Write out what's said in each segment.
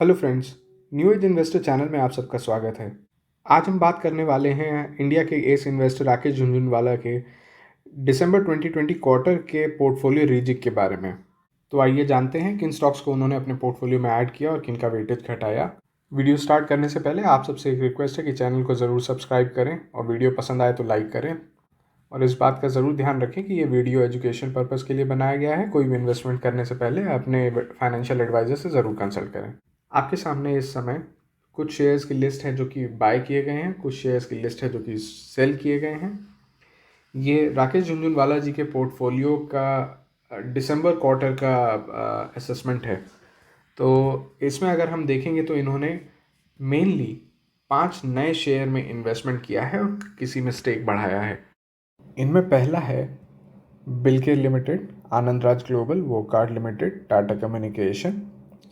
Hello friends, new age investor channel में आप सबका स्वागत है। आज हम बात करने वाले हैं इंडिया के एस इन्वेस्टर राकेश झुनझुनवाला के दिसंबर 2020 क्वार्टर के पोर्टफोलियो रीजिक के बारे में। तो आइए जानते हैं किन स्टॉक्स को उन्होंने अपने पोर्टफोलियो में ऐड किया और किन का वेटेज घटाया। वीडियो स्टार्ट करने से पहले आप सबसे एक रिक्वेस्ट है कि चैनल को ज़रूर सब्सक्राइब करें और वीडियो पसंद आए तो लाइक करें। और इस बात का ज़रूर ध्यान रखें कि ये वीडियो एजुकेशन पर्पज़ के लिए बनाया गया है। कोई भी इन्वेस्टमेंट करने से पहले अपने फाइनेंशियल एडवाइज़र से ज़रूर कंसल्ट करें। आपके सामने इस समय कुछ शेयर्स की लिस्ट है जो कि बाय किए गए हैं, कुछ शेयर्स की लिस्ट है जो कि सेल किए गए हैं। ये राकेश झुनझुनवाला जी के पोर्टफोलियो का दिसंबर क्वार्टर का असेसमेंट है। तो इसमें अगर हम देखेंगे तो इन्होंने मेनली 5 नए शेयर में इन्वेस्टमेंट किया है और किसी में स्टेक बढ़ाया है। इनमें पहला है Bilcare limited, Anand Raj global, Wockhardt limited, Tata communication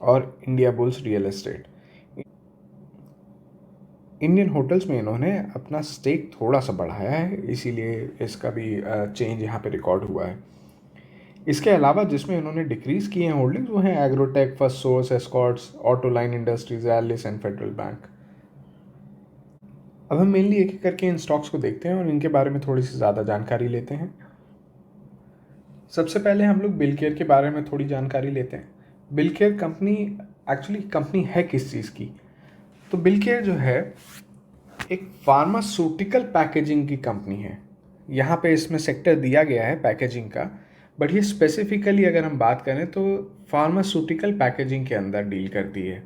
और Indiabulls real estate. Indian hotels में इन्होंने अपना स्टेक थोड़ा सा बढ़ाया है, इसीलिए इसका भी चेंज यहाँ पे रिकॉर्ड हुआ है। इसके अलावा जिसमें इन्होंने डिक्रीज किए हैं होल्डिंग्स वो हैं Agrotech, Firstsource, Escorts, Autoline Industries, Ellis and Federal Bank. अब हम मेनली एक एक करके इन स्टॉक्स को देखते हैं और इनके बारे में थोड़ी सी ज़्यादा जानकारी लेते हैं। सबसे पहले हम लोग बिलकेयर के बारे में थोड़ी जानकारी लेते हैं। बिलकेयर कंपनी एक्चुअली कंपनी है किस चीज़ की? तो बिलकेयर जो है एक फार्मास्यूटिकल पैकेजिंग की कंपनी है। यहाँ पे इसमें सेक्टर दिया गया है पैकेजिंग का, बट ये स्पेसिफिकली अगर हम बात करें तो फार्मास्यूटिकल पैकेजिंग के अंदर डील करती है।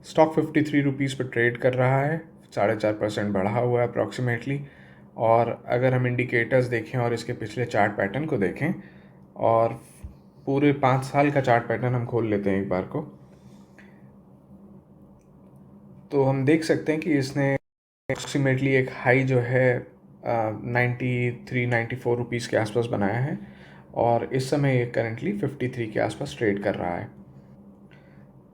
स्टॉक 53 रुपीज़ पर ट्रेड कर रहा है, 4.5% बढ़ा हुआ है अप्रॉक्सीमेटली। और अगर हम इंडिकेटर्स देखें और इसके पिछले चार्ट पैटर्न को देखें और पूरे 5 साल का चार्ट पैटर्न हम खोल लेते हैं एक बार को, तो हम देख सकते हैं कि इसने अप्रॉक्सीमेटली एक हाई जो है 93-94 रुपीज़ के आसपास बनाया है और इस समय ये करेंटली 53 के आसपास ट्रेड कर रहा है।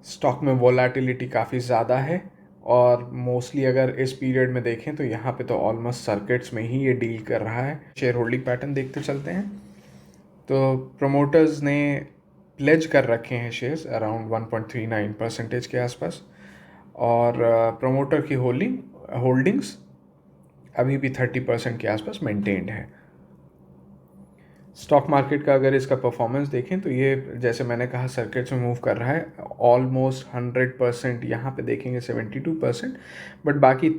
स्टॉक में वोलेटिलिटी काफ़ी ज़्यादा है और मोस्टली अगर इस पीरियड में देखें तो यहाँ पे तो ऑलमोस्ट सर्किट्स में ही ये डील कर रहा है। शेयर होल्डिंग पैटर्न देखते चलते हैं तो प्रमोटर्स ने प्लेज कर रखे हैं शेयर्स अराउंड 1.39% के आसपास और प्रमोटर की होल्डिंग्स अभी भी 30% के आसपास मेंटेन्ड है। स्टॉक मार्केट का अगर इसका परफॉर्मेंस देखें तो ये जैसे मैंने कहा सर्किट्स में मूव कर रहा है ऑलमोस्ट 100%, यहाँ पे देखेंगे 72%, बट बाकी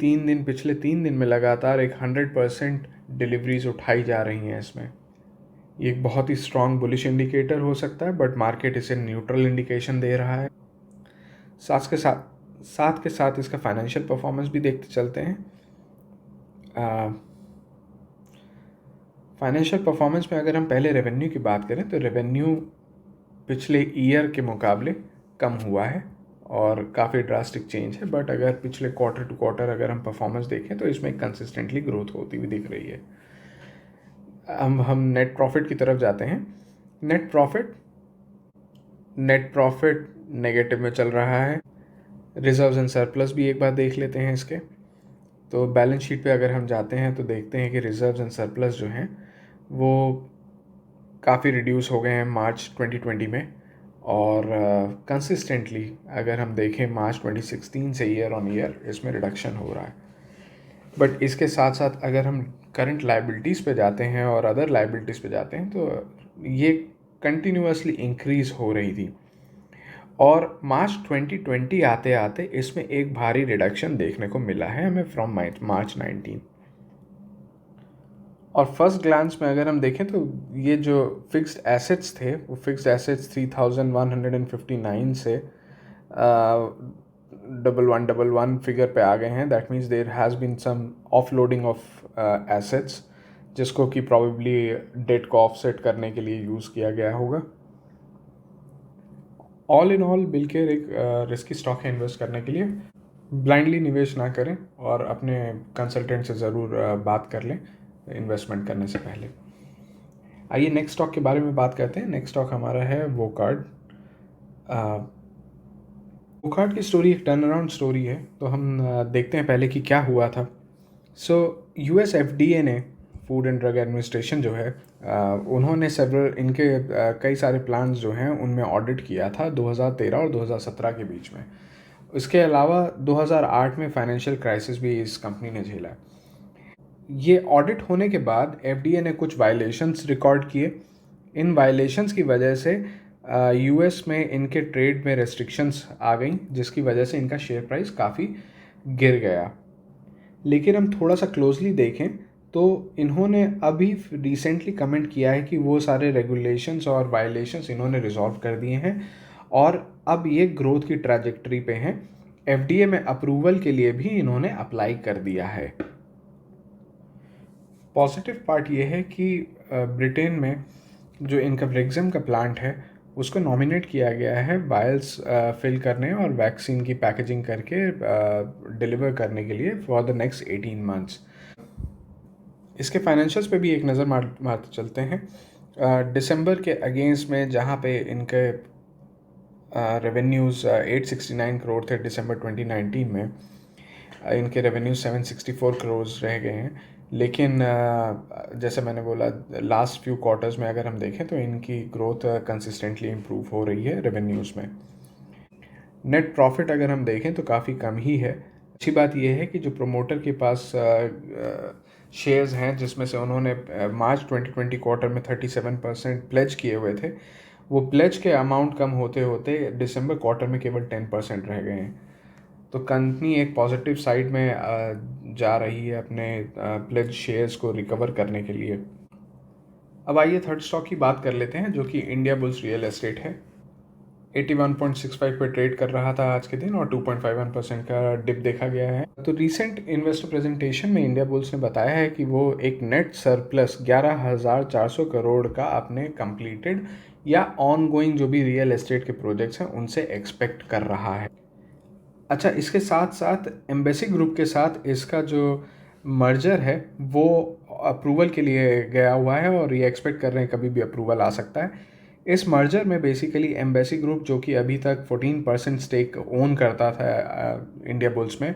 पिछले 3 दिन में लगातार एक 100% डिलीवरीज उठाई जा रही हैं इसमें। ये एक बहुत ही स्ट्रॉन्ग बुलिश इंडिकेटर हो सकता है, बट मार्केट इसे न्यूट्रल इंडिकेशन दे रहा है। साथ के साथ इसका फाइनेंशियल परफॉर्मेंस भी देखते चलते हैं। फाइनेंशियल परफॉर्मेंस में अगर हम पहले रेवेन्यू की बात करें तो रेवेन्यू पिछले ईयर के मुकाबले कम हुआ है और काफ़ी ड्रास्टिक चेंज है, बट अगर पिछले क्वार्टर टू क्वार्टर अगर हम परफॉर्मेंस देखें तो इसमें कंसिस्टेंटली ग्रोथ होती हुई दिख रही है। हम नेट प्रॉफिट की तरफ जाते हैं। नेट प्रॉफिट नेगेटिव में चल रहा है। रिजर्व्स एंड सरप्लस भी एक बार देख लेते हैं इसके। तो बैलेंस शीट पे अगर हम जाते हैं तो देखते हैं कि रिजर्व्स एंड सरप्लस जो हैं वो काफ़ी रिड्यूस हो गए हैं मार्च 2020 में और कंसिस्टेंटली अगर हम देखें मार्च 2016 से ईयर ऑन ईयर इसमें रिडक्शन हो रहा है। बट इसके साथ साथ अगर हम करंट लाइबिलिटीज़ पे जाते हैं और अदर लाइबिलिटीज़ पे जाते हैं तो ये कंटिन्यूसली इंक्रीज़ हो रही थी और मार्च 2020 आते आते इसमें एक भारी रिडक्शन देखने को मिला है हमें फ्रॉम मार्च 19। और फर्स्ट ग्लांस में अगर हम देखें तो ये जो फिक्स्ड एसेट्स थे वो फिक्स्ड एसेट्स 3159 से 1111 फिगर पे आ गए हैं। That means there has been some offloading of assets जिसको कि प्रॉबेबली डेट को ऑफसेट करने के लिए यूज़ किया गया होगा। ऑल इन ऑल बिलकेयर एक रिस्की स्टॉक है इन्वेस्ट करने के लिए। ब्लाइंडली निवेश ना करें और अपने कंसल्टेंट से ज़रूर बात कर लें इन्वेस्टमेंट करने से पहले। आइए नेक्स्ट स्टॉक के बारे में बात करते हैं। नेक्स्ट स्टॉक हमारा है वोकार्ड। वोकार्ड की स्टोरी एक टर्न अराउंड स्टोरी है, तो हम देखते हैं पहले कि क्या हुआ था। यूएस एफडीए ने, फूड एंड ड्रग एडमिनिस्ट्रेशन जो है, उन्होंने कई सारे प्लान्स जो हैं उनमें ऑडिट किया था 2013 और 2017 के बीच में। इसके अलावा 2008 में फाइनेंशियल क्राइसिस भी इस कंपनी ने झेला। ये ऑडिट होने के बाद एफडीए ने कुछ वायलेशंस रिकॉर्ड किए। इन वायलेशंस की वजह से यूएस में इनके ट्रेड में रेस्ट्रिक्शंस आ गई, जिसकी वजह से इनका शेयर प्राइस काफ़ी गिर गया। लेकिन हम थोड़ा सा क्लोजली देखें तो इन्होंने अभी रिसेंटली कमेंट किया है कि वो सारे रेगुलेशंस और वायलेशंस इन्होंने रिजॉल्व कर दिए हैं और अब ये ग्रोथ की ट्रैजेक्टरी पे हैं। एफडीए में अप्रूवल के लिए भी इन्होंने अप्लाई कर दिया है। पॉजिटिव पार्ट ये है कि ब्रिटेन में जो इनका ब्रेक्सिम का प्लांट है उसको नॉमिनेट किया गया है वायल्स फिल करने और वैक्सीन की पैकेजिंग करके डिलीवर करने के लिए फॉर द नेक्स्ट 18 मंथ्स। इसके फाइनेंशियल्स पे भी एक नज़र मारते चलते हैं। दिसंबर के अगेंस्ट में जहाँ पे इनके रेवेन्यूज़ 869 करोड़ थे दिसंबर 2019 में, इनके रेवेन्यूज 764 करोड़ रह गए हैं। लेकिन जैसे मैंने बोला, लास्ट फ्यू क्वार्टर्स में अगर हम देखें तो इनकी ग्रोथ कंसिस्टेंटली इम्प्रूव हो रही है रेवेन्यूज़ में। नेट प्रॉफिट अगर हम देखें तो काफ़ी कम ही है। अच्छी बात यह है कि जो प्रोमोटर के पास शेयर्स हैं, जिसमें से उन्होंने मार्च 2020 क्वार्टर में 37% प्लेज किए हुए थे, वो प्लेज के अमाउंट कम होते होते दिसंबर क्वार्टर में केवल 10% रह गए हैं। तो कंपनी एक पॉजिटिव साइड में जा रही है अपने प्लेज शेयर्स को रिकवर करने के लिए। अब आइए थर्ड स्टॉक की बात कर लेते हैं, जो कि इंडिया बुल्स रियल एस्टेट है। 81.65 पे ट्रेड कर रहा था आज के दिन और 2.51% का डिप देखा गया है। तो रीसेंट इन्वेस्टर प्रेजेंटेशन में इंडिया बुल्स ने बताया है कि वो एक नेट सरप्लस 11,400 करोड़ का अपने कंप्लीटेड या ऑन गोइंग जो भी रियल एस्टेट के प्रोजेक्ट्स हैं उनसे एक्सपेक्ट कर रहा है। अच्छा, इसके साथ साथ एम्बेसी ग्रुप के साथ इसका जो मर्जर है वो अप्रूवल के लिए गया हुआ है और ये एक्सपेक्ट कर रहे हैं कभी भी अप्रूवल आ सकता है। इस मर्जर में बेसिकली एम्बेसी ग्रुप, जो कि अभी तक 14% स्टेक ओन करता था इंडिया बुल्स में,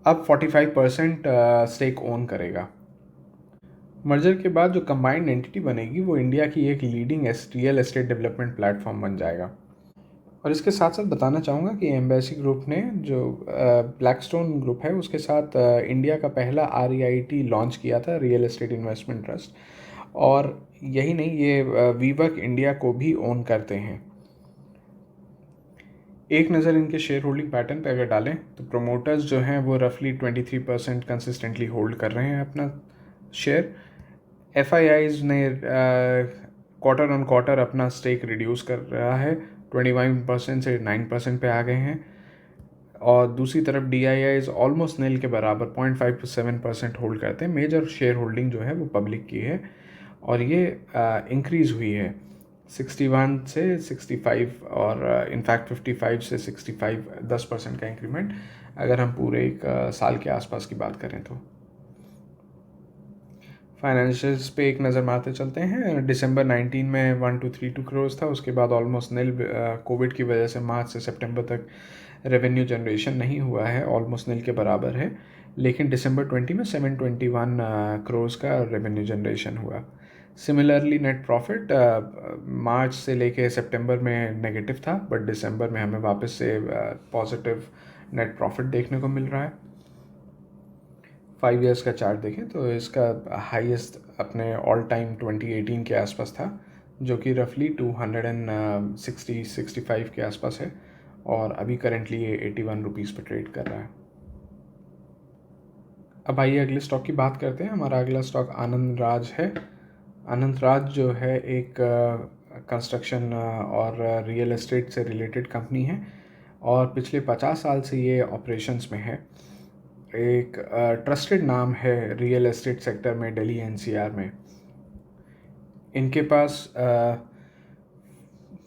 अब 45% स्टेक ओन करेगा। मर्जर के बाद जो कंबाइंड एंटिटी बनेगी वो इंडिया की एक leading real estate development platform बन जाएगा। और इसके साथ साथ बताना चाहूँगा कि एम्बेसी ग्रुप ने जो ब्लैकस्टोन ग्रुप है उसके साथ इंडिया का पहला REIT लॉन्च किया था, रियल एस्टेट इन्वेस्टमेंट ट्रस्ट। और यही नहीं, ये वीवर्क इंडिया को भी ओन करते हैं। एक नज़र इनके शेयर होल्डिंग पैटर्न पे अगर डालें तो प्रोमोटर्स जो हैं वो रफली 23% कंसिस्टेंटली होल्ड कर रहे हैं अपना शेयर। FIIs ने क्वार्टर ऑन क्वार्टर अपना स्टेक रिड्यूस कर रहा है, 21% से 9% पे आ गए हैं। और दूसरी तरफ DIIs ऑलमोस्ट नील के बराबर 0.5 to 7% होल्ड करते हैं। मेजर शेयर होल्डिंग जो है वो पब्लिक की है और ये इंक्रीज़ हुई है 61 से 65 और इनफैक्ट 55 से 65, 10% का इंक्रीमेंट अगर हम पूरे एक साल के आसपास की बात करें तो। फाइनेंशियल्स पे एक नज़र मारते चलते हैं। दिसंबर 19 में 1232 करोड़ था, उसके बाद ऑलमोस्ट नील। कोविड की वजह से मार्च से सितंबर तक रेवेन्यू जनरेशन नहीं हुआ है, ऑलमोस्ट नील के बराबर है। लेकिन दिसंबर 20 में 721 करोड़ का रेवेन्यू जनरेशन हुआ। सिमिलरली नेट प्रॉफिट मार्च से लेके सितंबर में नेगेटिव था, बट दिसंबर में हमें वापस से पॉजिटिव नेट प्रॉफिट देखने को मिल रहा है। 5 ईयर्स का चार्ट देखें तो इसका हाईएस्ट अपने ऑल टाइम 2018 के आसपास था, जो कि रफली 265 के आसपास है और अभी करेंटली ये 81 रुपीज़ पर ट्रेड कर रहा है। अब आइए अगले स्टॉक की बात करते हैं। हमारा अगला स्टॉक आनंद राज है। आनंद राज जो है एक कंस्ट्रक्शन और रियल एस्टेट से रिलेटेड कंपनी है और पिछले 50 साल से ये ऑपरेशंस में है। एक ट्रस्टेड नाम है रियल एस्टेट सेक्टर में दिल्ली NCR में। इनके पास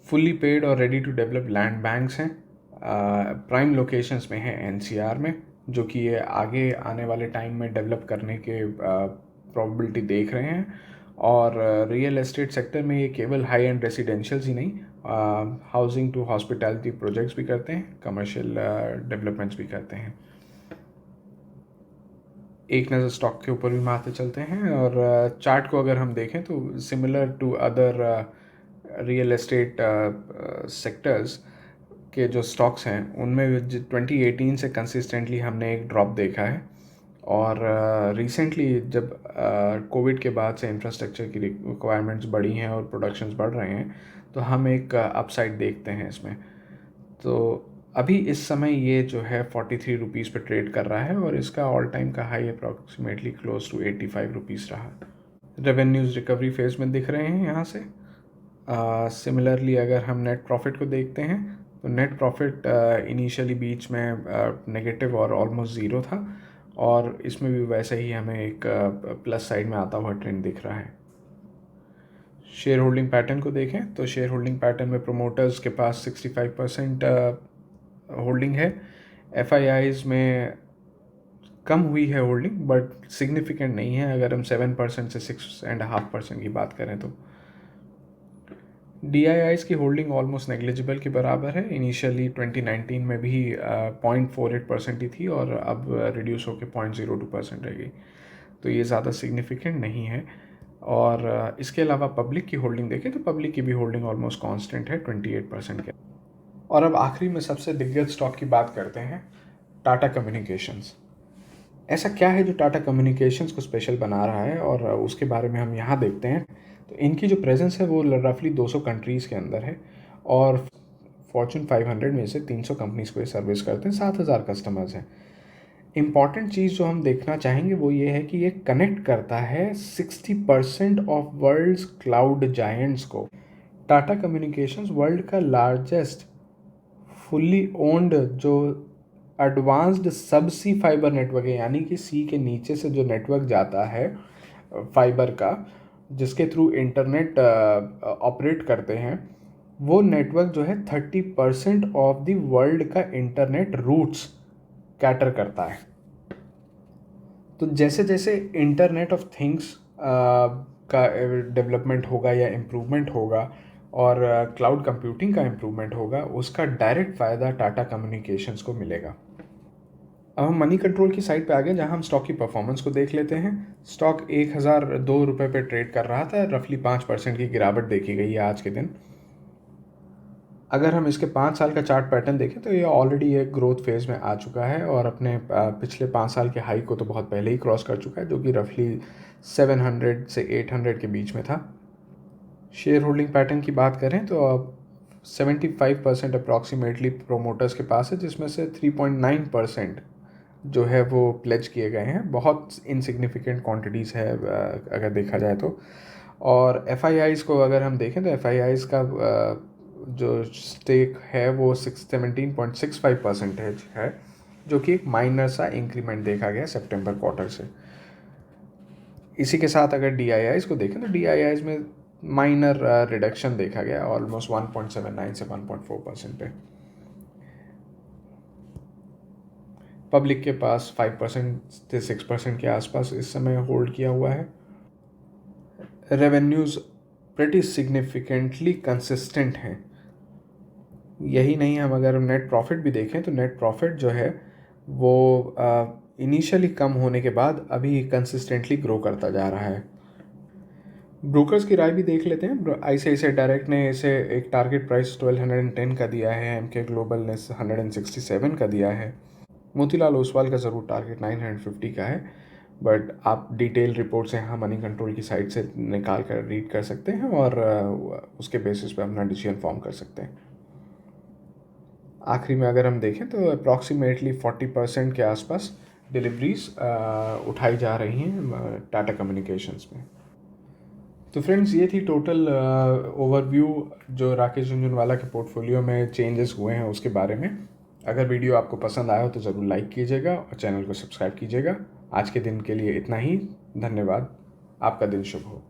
फुल्ली पेड और ready to develop land banks हैं। प्राइम लोकेशंस में है NCR में, जो कि ये आगे आने वाले टाइम में डेवलप करने के प्रोबेबिलिटी देख रहे हैं। और रियल एस्टेट सेक्टर में ये केवल हाई एंड रेसिडेंशियल्स ही नहीं, हाउसिंग टू हॉस्पिटैलिटी प्रोजेक्ट्स भी करते हैं, कमर्शियल डेवलपमेंट्स भी करते हैं। एक नज़र स्टॉक के ऊपर भी मारते चलते हैं और चार्ट को अगर हम देखें तो similar to other real estate sectors के जो स्टॉक्स हैं उनमें 2018 से कंसिस्टेंटली हमने एक ड्रॉप देखा है। और रिसेंटली जब कोविड के बाद से इंफ्रास्ट्रक्चर की रिक्वायरमेंट्स बढ़ी हैं और प्रोडक्शंस बढ़ रहे हैं तो हम एक अपसाइड देखते हैं इसमें। तो अभी इस समय ये जो है 43 रुपीज़ पर ट्रेड कर रहा है और इसका ऑल टाइम का high approximately close to 85 rupees रहा। रेवेन्यूज़ रिकवरी फेज में दिख रहे हैं यहाँ से। सिमिलरली अगर हम नेट प्रॉफिट को देखते हैं तो नेट प्रॉफिट इनिशियली बीच में नेगेटिव और ऑलमोस्ट ज़ीरो था और इसमें भी वैसे ही हमें एक प्लस साइड में आता हुआ ट्रेंड दिख रहा है। शेयर होल्डिंग पैटर्न को देखें तो शेयर होल्डिंग पैटर्न में प्रोमोटर्स के पास 65% होल्डिंग है। FIIs में कम हुई है होल्डिंग बट सिग्निफिकेंट नहीं है अगर हम 7% से 6.5% की बात करें तो। DIIs की होल्डिंग ऑलमोस्ट नेग्लिजिबल के बराबर है। इनिशियली 2019 में भी 0.48% ही थी और अब रिड्यूस होकर 0.02% रह गई, तो ये ज़्यादा सिग्निफिकेंट नहीं है। और इसके अलावा पब्लिक की होल्डिंग देखें तो पब्लिक की भी होल्डिंग ऑलमोस्ट कांस्टेंट है 28% के। और अब आखिरी में सबसे दिग्गज स्टॉक की बात करते हैं, टाटा कम्युनिकेशंस। ऐसा क्या है जो टाटा कम्युनिकेशंस को स्पेशल बना रहा है और उसके बारे में हम यहाँ देखते हैं। तो इनकी जो प्रेजेंस है वो रफली 200 कंट्रीज़ के अंदर है और फॉर्चून 500 में से 300 कंपनीज़ को ये सर्विस करते हैं, 7,000 कस्टमर्स हैं। इम्पॉर्टेंट चीज़ जो हम देखना चाहेंगे वो ये है कि ये कनेक्ट करता है 60% ऑफ वर्ल्ड्स क्लाउड जायंट्स को। टाटा कम्युनिकेशंस वर्ल्ड का लार्जेस्ट फुल्ली ओन्ड जो एडवांस्ड सब सी फाइबर नेटवर्क है, यानी कि सी के नीचे से जो नेटवर्क जाता है फाइबर का, जिसके थ्रू इंटरनेट ऑपरेट करते हैं, वो नेटवर्क जो है 30% ऑफ द वर्ल्ड का इंटरनेट रूट्स कैटर करता है। तो जैसे जैसे इंटरनेट ऑफ थिंग्स का डेवलपमेंट होगा या इम्प्रूवमेंट होगा और क्लाउड कंप्यूटिंग का इम्प्रूवमेंट होगा, उसका डायरेक्ट फ़ायदा टाटा कम्युनिकेशंस को मिलेगा। अब हम मनी कंट्रोल की साइड पे आ गए जहां हम स्टॉक की परफॉर्मेंस को देख लेते हैं। स्टॉक 1,002 रुपये पे ट्रेड कर रहा था, रफली 5% की गिरावट देखी गई है आज के दिन। अगर हम इसके 5 साल का चार्ट पैटर्न देखें तो ये ऑलरेडी एक ग्रोथ फेज़ में आ चुका है और अपने पिछले 5 साल के हाई को तो बहुत पहले ही क्रॉस कर चुका है, जो कि रफली 700 से 800 के बीच में था। शेयर होल्डिंग पैटर्न की बात करें तो अब 75% अप्रॉक्सीमेटली प्रोमोटर्स के पास है, जिसमें से 3.9% जो है वो प्लेज किए गए हैं। बहुत इनसिग्निफिकेंट क्वांटिटीज़ है अगर देखा जाए तो। और FIIs को अगर हम देखें तो FIIs का जो स्टेक है वो 17.65% है, जो कि एक माइनर सा इंक्रीमेंट देखा गया सितंबर क्वार्टर से। इसी के साथ अगर DIIs को देखें तो DIIs में माइनर रिडक्शन देखा गया, ऑलमोस्ट 1.79 से 1.4% पे। पब्लिक के पास 5% से 6% के आसपास इस समय होल्ड किया हुआ है। रेवेन्यूज़ प्रेटी सिग्निफिकेंटली कंसिस्टेंट हैं। यही नहीं, हम अगर नेट प्रॉफिट भी देखें तो नेट प्रॉफिट जो है वो इनिशियली कम होने के बाद अभी कंसिस्टेंटली ग्रो करता जा रहा है। ब्रोकर्स की राय भी देख लेते हैं। ICICI डायरेक्ट ने इसे एक टारगेट प्राइस 1210 का दिया है, MK ग्लोबल ने 167 का दिया है, मोतीलाल ओसवाल का ज़रूर टारगेट 950 का है, बट आप डिटेल रिपोर्ट्स यहाँ मनी कंट्रोल की साइट से निकाल कर रीड कर सकते हैं और उसके बेसिस पे अपना डिसीजन फॉर्म कर सकते हैं। आखिरी में अगर हम देखें तो अप्रॉक्सीमेटली 40% के आसपास डिलीवरीज उठाई जा रही हैं टाटा कम्युनिकेशंस में। तो फ्रेंड्स, ये थी टोटल ओवरव्यू जो राकेश झुनझुनवाला के पोर्टफोलियो में चेंजेस हुए हैं उसके बारे में। अगर वीडियो आपको पसंद आया हो तो ज़रूर लाइक कीजिएगा और चैनल को सब्सक्राइब कीजिएगा। आज के दिन के लिए इतना ही। धन्यवाद। आपका दिन शुभ हो।